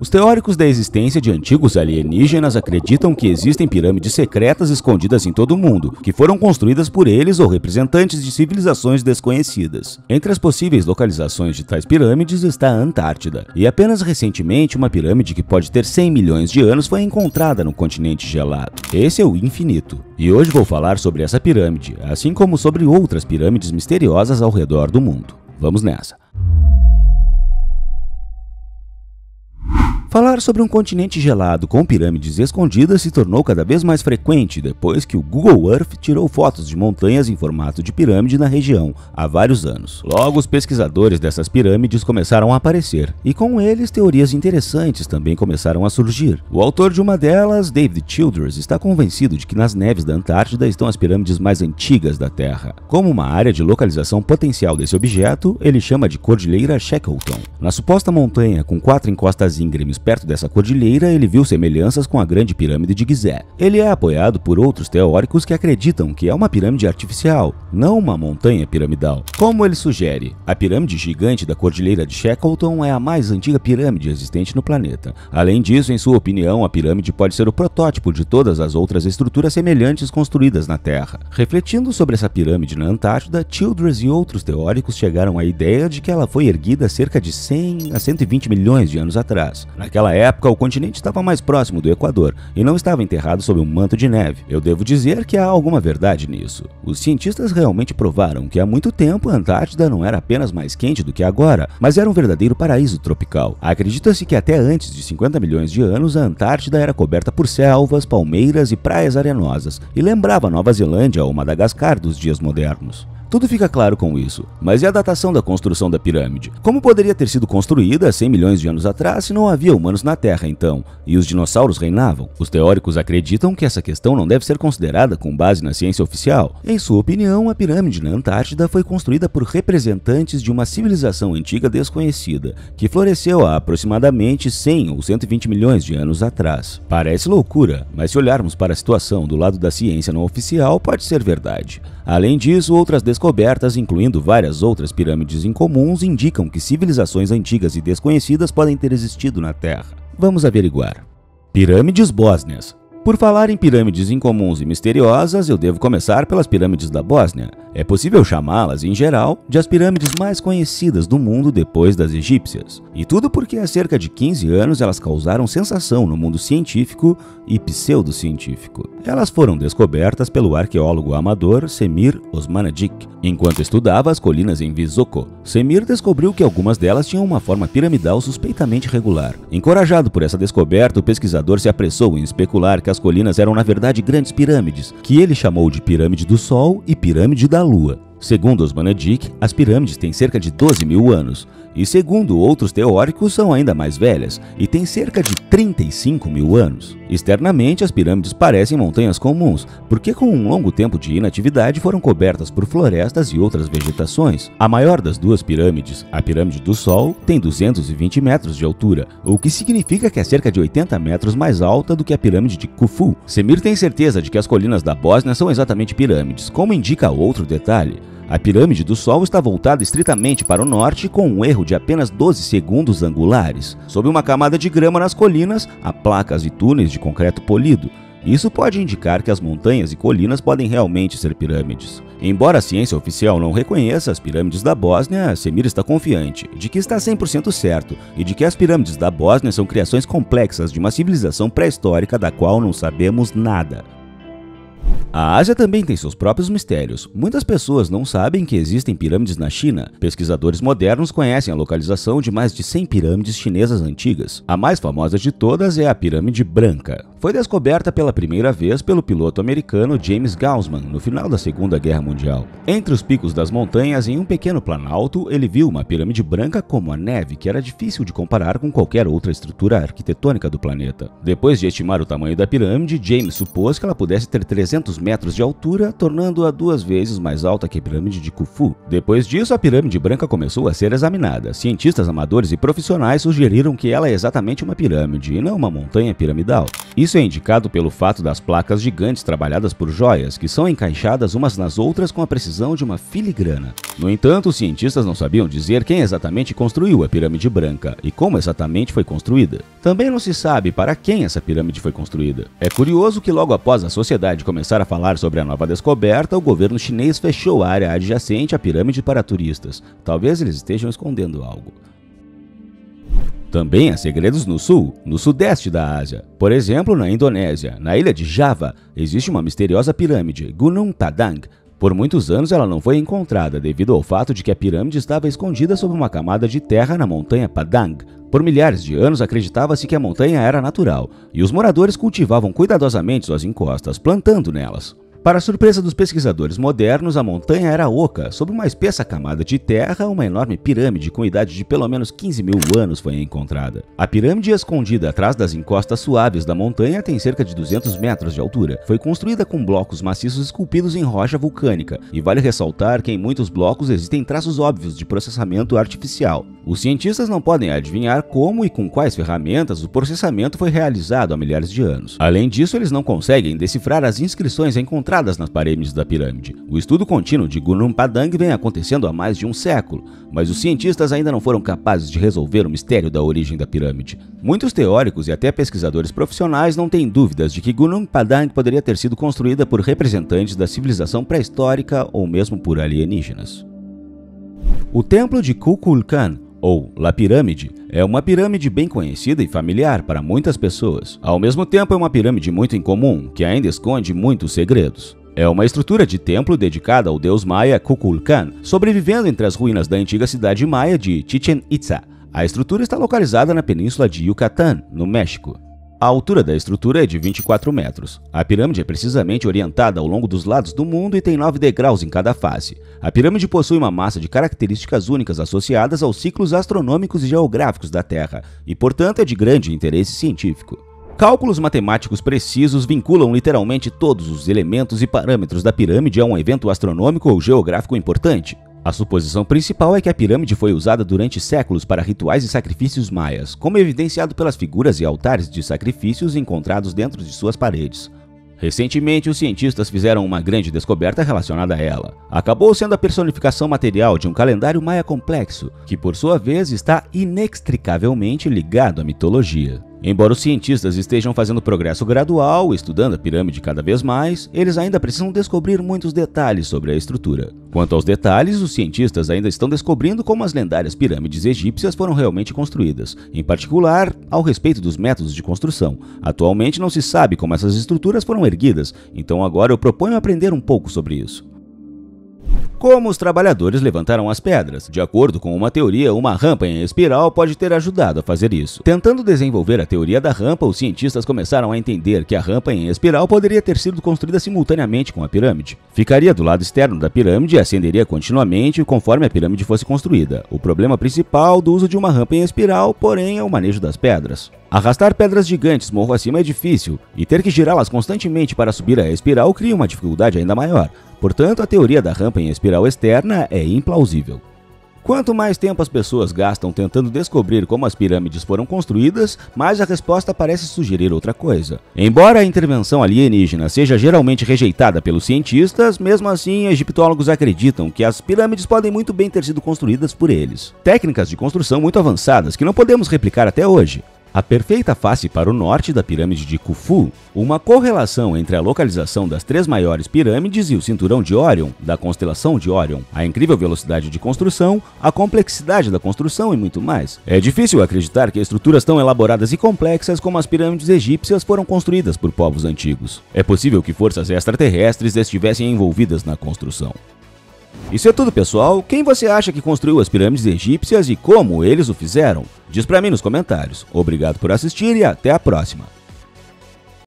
Os teóricos da existência de antigos alienígenas acreditam que existem pirâmides secretas escondidas em todo o mundo, que foram construídas por eles ou representantes de civilizações desconhecidas. Entre as possíveis localizações de tais pirâmides está a Antártida, e apenas recentemente uma pirâmide que pode ter 100 milhões de anos foi encontrada no continente gelado. Esse é o Infinito. E hoje vou falar sobre essa pirâmide, assim como sobre outras pirâmides misteriosas ao redor do mundo. Vamos nessa! Falar sobre um continente gelado com pirâmides escondidas se tornou cada vez mais frequente depois que o Google Earth tirou fotos de montanhas em formato de pirâmide na região há vários anos. Logo, os pesquisadores dessas pirâmides começaram a aparecer, e com eles teorias interessantes também começaram a surgir. O autor de uma delas, David Childress, está convencido de que nas neves da Antártida estão as pirâmides mais antigas da Terra. Como uma área de localização potencial desse objeto, ele chama de Cordilheira Shackleton. Na suposta montanha com 4 encostas íngremes perto dessa cordilheira, ele viu semelhanças com a Grande Pirâmide de Gizé. Ele é apoiado por outros teóricos que acreditam que é uma pirâmide artificial, não uma montanha piramidal. Como ele sugere, a pirâmide gigante da Cordilheira de Shackleton é a mais antiga pirâmide existente no planeta. Além disso, em sua opinião, a pirâmide pode ser o protótipo de todas as outras estruturas semelhantes construídas na Terra. Refletindo sobre essa pirâmide na Antártida, Childress e outros teóricos chegaram à ideia de que ela foi erguida cerca de 100 a 120 milhões de anos atrás. Naquela época, o continente estava mais próximo do Equador e não estava enterrado sob um manto de neve. Eu devo dizer que há alguma verdade nisso. Os cientistas realmente provaram que há muito tempo a Antártida não era apenas mais quente do que agora, mas era um verdadeiro paraíso tropical. Acredita-se que até antes de 50 milhões de anos, a Antártida era coberta por selvas, palmeiras e praias arenosas, e lembrava Nova Zelândia ou Madagascar dos dias modernos. Tudo fica claro com isso, mas e a datação da construção da pirâmide? Como poderia ter sido construída 100 milhões de anos atrás se não havia humanos na Terra então, e os dinossauros reinavam? Os teóricos acreditam que essa questão não deve ser considerada com base na ciência oficial. Em sua opinião, a pirâmide na Antártida foi construída por representantes de uma civilização antiga desconhecida, que floresceu há aproximadamente 100 ou 120 milhões de anos atrás. Parece loucura, mas se olharmos para a situação do lado da ciência não oficial, pode ser verdade. Além disso, outras descobertas, incluindo várias outras pirâmides incomuns, indicam que civilizações antigas e desconhecidas podem ter existido na Terra. Vamos averiguar. Pirâmides bósnias. Por falar em pirâmides incomuns e misteriosas, eu devo começar pelas pirâmides da Bósnia. É possível chamá-las, em geral, de as pirâmides mais conhecidas do mundo depois das egípcias. E tudo porque há cerca de 15 anos elas causaram sensação no mundo científico e pseudocientífico. Elas foram descobertas pelo arqueólogo amador Semir Osmanagic, enquanto estudava as colinas em Visoko. Semir descobriu que algumas delas tinham uma forma piramidal suspeitamente regular. Encorajado por essa descoberta, o pesquisador se apressou em especular que as colinas eram na verdade grandes pirâmides, que ele chamou de Pirâmide do Sol e Pirâmide da Lua. Segundo Osmanagic, as pirâmides têm cerca de 12 mil anos, e segundo outros teóricos são ainda mais velhas, e têm cerca de 35 mil anos. Externamente, as pirâmides parecem montanhas comuns, porque com um longo tempo de inatividade foram cobertas por florestas e outras vegetações. A maior das duas pirâmides, a Pirâmide do Sol, tem 220 metros de altura, o que significa que é cerca de 80 metros mais alta do que a Pirâmide de Khufu. Semir tem certeza de que as colinas da Bósnia são exatamente pirâmides, como indica outro detalhe. A Pirâmide do Sol está voltada estritamente para o norte com um erro de apenas 12 segundos angulares. Sob uma camada de grama nas colinas, há placas e túneis de concreto polido. Isso pode indicar que as montanhas e colinas podem realmente ser pirâmides. Embora a ciência oficial não reconheça as pirâmides da Bósnia, Semir está confiante de que está 100% certo e de que as pirâmides da Bósnia são criações complexas de uma civilização pré-histórica da qual não sabemos nada. A Ásia também tem seus próprios mistérios. Muitas pessoas não sabem que existem pirâmides na China. Pesquisadores modernos conhecem a localização de mais de 100 pirâmides chinesas antigas. A mais famosa de todas é a Pirâmide Branca. Foi descoberta pela primeira vez pelo piloto americano James Gaussman no final da Segunda Guerra Mundial. Entre os picos das montanhas, em um pequeno planalto, ele viu uma pirâmide branca como a neve, que era difícil de comparar com qualquer outra estrutura arquitetônica do planeta. Depois de estimar o tamanho da pirâmide, James supôs que ela pudesse ter 300 metros de altura, tornando-a 2 vezes mais alta que a Pirâmide de Khufu. Depois disso, a Pirâmide Branca começou a ser examinada. Cientistas amadores e profissionais sugeriram que ela é exatamente uma pirâmide e não uma montanha piramidal. Isso Isso é indicado pelo fato das placas gigantes trabalhadas por joias, que são encaixadas umas nas outras com a precisão de uma filigrana. No entanto, os cientistas não sabiam dizer quem exatamente construiu a pirâmide branca e como exatamente foi construída. Também não se sabe para quem essa pirâmide foi construída. É curioso que logo após a sociedade começar a falar sobre a nova descoberta, o governo chinês fechou a área adjacente à pirâmide para turistas. Talvez eles estejam escondendo algo. Também há segredos no sul, no sudeste da Ásia. Por exemplo, na Indonésia, na ilha de Java, existe uma misteriosa pirâmide, Gunung Padang. Por muitos anos ela não foi encontrada devido ao fato de que a pirâmide estava escondida sob uma camada de terra na montanha Padang. Por milhares de anos acreditava-se que a montanha era natural, e os moradores cultivavam cuidadosamente suas encostas, plantando nelas. Para a surpresa dos pesquisadores modernos, a montanha era oca. Sob uma espessa camada de terra, uma enorme pirâmide com idade de pelo menos 15 mil anos foi encontrada. A pirâmide, escondida atrás das encostas suaves da montanha, tem cerca de 200 metros de altura. Foi construída com blocos maciços esculpidos em rocha vulcânica, e vale ressaltar que em muitos blocos existem traços óbvios de processamento artificial. Os cientistas não podem adivinhar como e com quais ferramentas o processamento foi realizado há milhares de anos. Além disso, eles não conseguem decifrar as inscrições encontradas nas paredes da pirâmide. O estudo contínuo de Gunung Padang vem acontecendo há mais de um século, mas os cientistas ainda não foram capazes de resolver o mistério da origem da pirâmide. Muitos teóricos e até pesquisadores profissionais não têm dúvidas de que Gunung Padang poderia ter sido construída por representantes da civilização pré-histórica ou mesmo por alienígenas. O Templo de Kukulkan, ou La Pirâmide, é uma pirâmide bem conhecida e familiar para muitas pessoas. Ao mesmo tempo, é uma pirâmide muito incomum, que ainda esconde muitos segredos. É uma estrutura de templo dedicada ao deus maia Kukulkan, sobrevivendo entre as ruínas da antiga cidade maia de Chichén Itzá. A estrutura está localizada na península de Yucatán, no México. A altura da estrutura é de 24 metros. A pirâmide é precisamente orientada ao longo dos lados do mundo e tem 9 degraus em cada face. A pirâmide possui uma massa de características únicas associadas aos ciclos astronômicos e geográficos da Terra, e portanto é de grande interesse científico. Cálculos matemáticos precisos vinculam literalmente todos os elementos e parâmetros da pirâmide a um evento astronômico ou geográfico importante. A suposição principal é que a pirâmide foi usada durante séculos para rituais e sacrifícios maias, como evidenciado pelas figuras e altares de sacrifícios encontrados dentro de suas paredes. Recentemente, os cientistas fizeram uma grande descoberta relacionada a ela. Acabou sendo a personificação material de um calendário maia complexo, que por sua vez está inextricavelmente ligado à mitologia. Embora os cientistas estejam fazendo progresso gradual, estudando a pirâmide cada vez mais, eles ainda precisam descobrir muitos detalhes sobre a estrutura. Quanto aos detalhes, os cientistas ainda estão descobrindo como as lendárias pirâmides egípcias foram realmente construídas, em particular, ao respeito dos métodos de construção. Atualmente não se sabe como essas estruturas foram erguidas, então agora eu proponho aprender um pouco sobre isso. Como os trabalhadores levantaram as pedras? De acordo com uma teoria, uma rampa em espiral pode ter ajudado a fazer isso. Tentando desenvolver a teoria da rampa, os cientistas começaram a entender que a rampa em espiral poderia ter sido construída simultaneamente com a pirâmide. Ficaria do lado externo da pirâmide e ascenderia continuamente conforme a pirâmide fosse construída. O problema principal do uso de uma rampa em espiral, porém, é o manejo das pedras. Arrastar pedras gigantes morro acima é difícil, e ter que girá-las constantemente para subir a espiral cria uma dificuldade ainda maior. Portanto, a teoria da rampa em espiral externa é implausível. Quanto mais tempo as pessoas gastam tentando descobrir como as pirâmides foram construídas, mais a resposta parece sugerir outra coisa. Embora a intervenção alienígena seja geralmente rejeitada pelos cientistas, mesmo assim, egiptólogos acreditam que as pirâmides podem muito bem ter sido construídas por eles. Técnicas de construção muito avançadas que não podemos replicar até hoje. A perfeita face para o norte da pirâmide de Khufu, uma correlação entre a localização das 3 maiores pirâmides e o cinturão de Órion, da constelação de Órion, a incrível velocidade de construção, a complexidade da construção e muito mais. É difícil acreditar que estruturas tão elaboradas e complexas como as pirâmides egípcias foram construídas por povos antigos. É possível que forças extraterrestres estivessem envolvidas na construção. Isso é tudo, pessoal. Quem você acha que construiu as pirâmides egípcias e como eles o fizeram? Diz pra mim nos comentários. Obrigado por assistir e até a próxima.